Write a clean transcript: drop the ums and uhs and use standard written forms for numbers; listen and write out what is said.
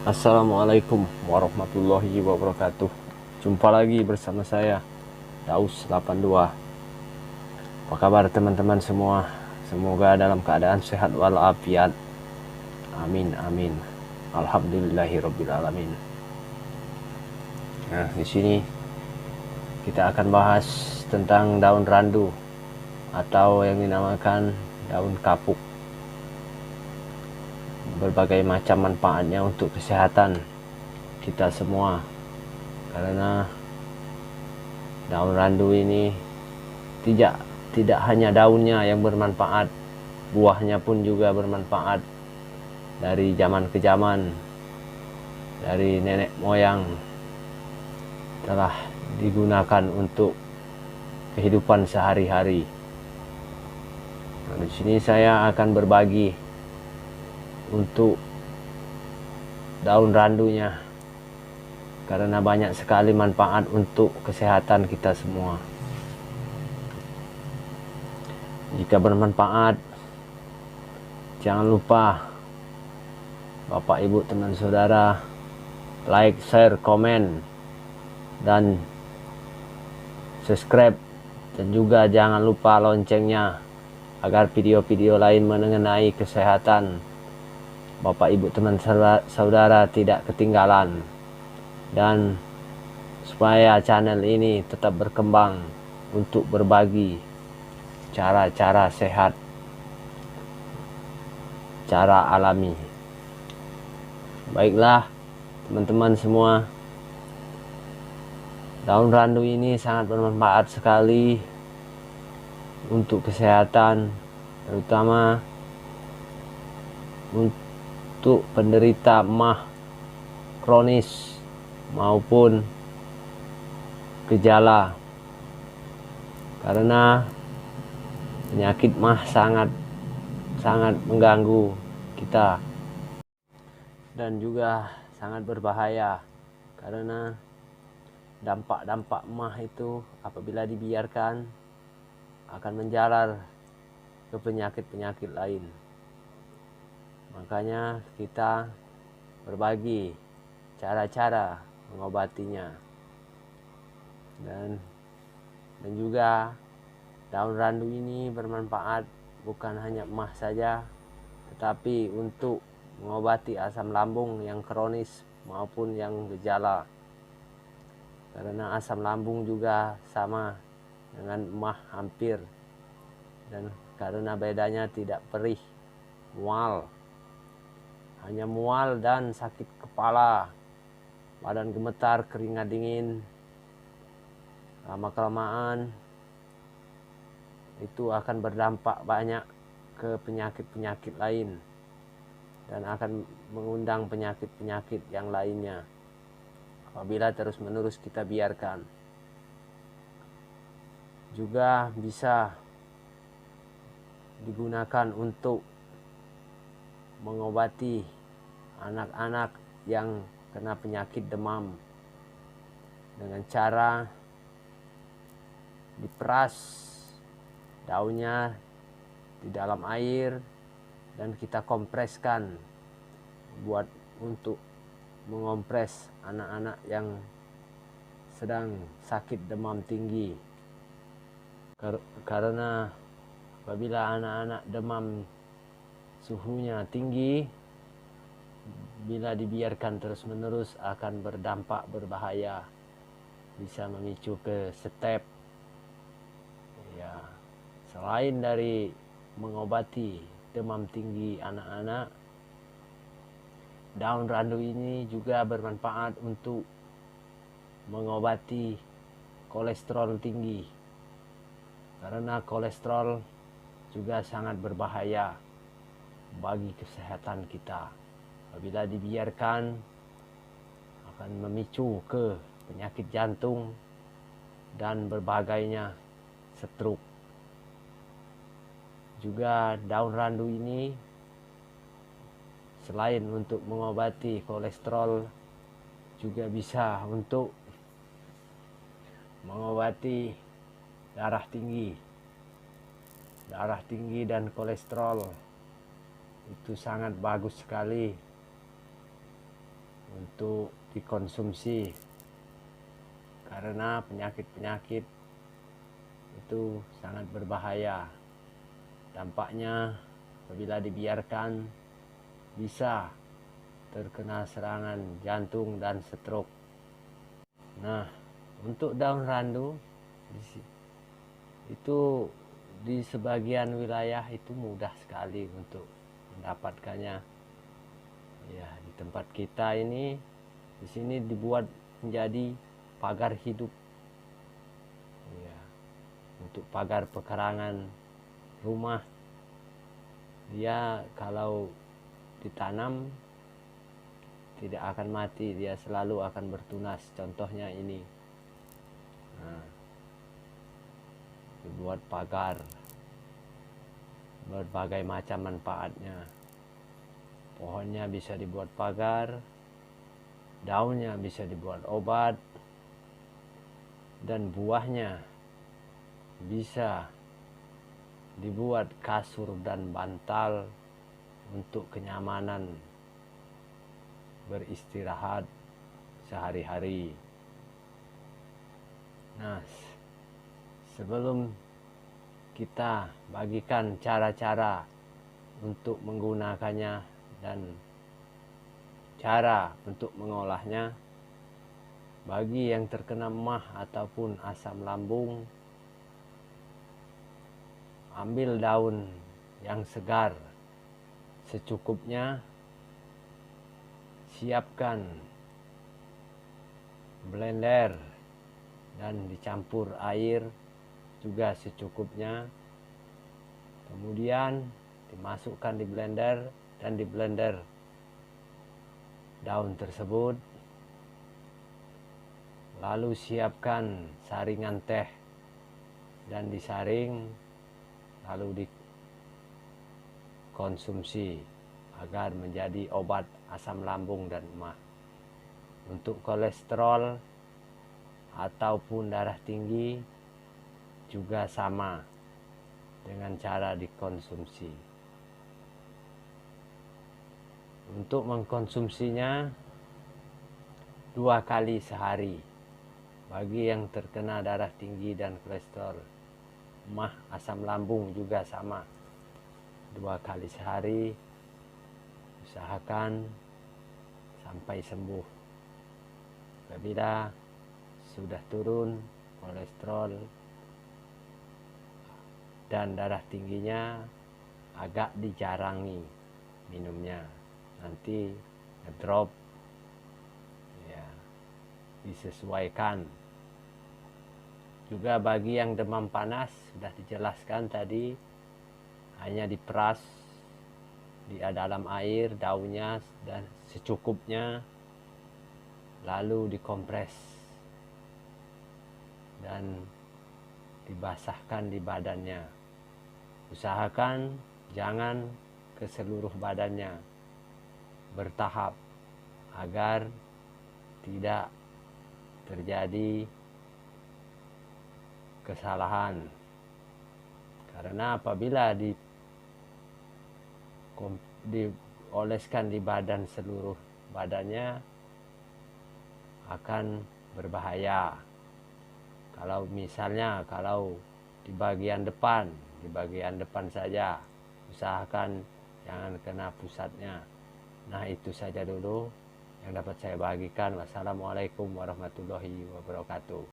Assalamualaikum warahmatullahi wabarakatuh. Jumpa lagi bersama saya Daus 82. Apa kabar teman-teman semua? Semoga dalam keadaan sehat walafiat. Amin amin. Alhamdulillahirabbil alamin. Nah, di sini kita akan bahas tentang daun randu atau yang dinamakan daun kapuk. Berbagai macam manfaatnya untuk kesehatan kita semua. Karena daun randu ini tidak hanya daunnya yang bermanfaat, buahnya pun juga bermanfaat. Dari zaman ke zaman, dari nenek moyang telah digunakan untuk kehidupan sehari-hari. Nah, di sini saya akan berbagi untuk daun randunya karena banyak sekali manfaat untuk kesehatan kita semua. Jika bermanfaat, jangan lupa Bapak Ibu teman saudara like, share, komen, dan subscribe, dan juga jangan lupa loncengnya agar video-video lain mengenai kesehatan Bapak Ibu teman saudara tidak ketinggalan, dan supaya channel ini tetap berkembang untuk berbagi cara-cara sehat, cara alami. Baiklah teman-teman semua, daun randu ini sangat bermanfaat sekali untuk kesehatan, terutama untuk penderita MAH kronis maupun gejala. Karena penyakit MAH sangat mengganggu kita dan juga sangat berbahaya, karena dampak-dampak MAH itu apabila dibiarkan akan menjalar ke penyakit-penyakit lain. Makanya kita berbagi cara-cara mengobatinya. Dan juga daun randu ini bermanfaat bukan hanya MAH saja, tetapi untuk mengobati asam lambung yang kronis maupun yang gejala. Karena asam lambung juga sama dengan MAH hampir, dan karena bedanya tidak perih, mual, hanya mual dan sakit kepala, badan gemetar, keringat dingin, lama-kelamaan itu akan berdampak banyak ke penyakit-penyakit lain dan akan mengundang penyakit-penyakit yang lainnya apabila terus-menerus kita biarkan. Juga bisa digunakan untuk mengobati anak-anak yang kena penyakit demam dengan cara diperas daunnya di dalam air dan kita kompreskan buat untuk mengompres anak-anak yang sedang sakit demam tinggi. Karena apabila anak-anak demam suhunya tinggi, bila dibiarkan terus-menerus akan berdampak berbahaya, bisa memicu ke step. Ya, selain dari mengobati demam tinggi anak-anak, daun randu ini juga bermanfaat untuk mengobati kolesterol tinggi. Karena kolesterol juga sangat berbahaya bagi kesehatan kita. Apabila dibiarkan akan memicu ke penyakit jantung dan berbagainya, stroke. Juga daun randu ini selain untuk mengobati kolesterol, juga bisa untuk mengobati darah tinggi dan kolesterol. Itu sangat bagus sekali untuk dikonsumsi, karena penyakit-penyakit itu sangat berbahaya. Dampaknya apabila dibiarkan bisa terkena serangan jantung dan stroke. Nah, untuk daun randu itu di sebagian wilayah itu mudah sekali untuk mendapatkannya. Ya, di tempat kita ini, di sini dibuat menjadi pagar hidup. Ya, untuk pagar pekarangan rumah. Dia kalau ditanam tidak akan mati, dia selalu akan bertunas. Contohnya ini. Nah, dibuat pagar, berbagai macam manfaatnya. Pohonnya bisa dibuat pagar, daunnya bisa dibuat obat, dan buahnya bisa dibuat kasur dan bantal untuk kenyamanan beristirahat sehari-hari. Nah, sebelum kita bagikan cara-cara untuk menggunakannya dan cara untuk mengolahnya, bagi yang terkena MAH ataupun asam lambung, ambil daun yang segar secukupnya, siapkan blender dan dicampur air juga secukupnya, kemudian dimasukkan di blender dan di blender daun tersebut, lalu siapkan saringan teh dan disaring, lalu dikonsumsi agar menjadi obat asam lambung dan MAH. Untuk kolesterol ataupun darah tinggi juga sama dengan cara dikonsumsi. Untuk mengkonsumsinya 2 kali sehari. Bagi yang terkena darah tinggi dan kolesterol, MAH, asam lambung juga sama, 2 kali sehari. Usahakan sampai sembuh. Apabila sudah turun kolesterol dan darah tingginya, agak dijarangi minumnya, nanti ngedrop. Ya, disesuaikan. Juga bagi yang demam panas, sudah dijelaskan tadi, hanya diperas di dalam air daunnya dan secukupnya, lalu dikompres dan dibasahkan di badannya. Usahakan jangan ke seluruh badannya, bertahap agar tidak terjadi kesalahan. Karena apabila dioleskan di badan seluruh badannya akan berbahaya. Kalau misalnya di bagian depan saja, usahakan jangan kena pusatnya. Nah, itu saja dulu yang dapat saya bagikan. Wassalamualaikum warahmatullahi wabarakatuh.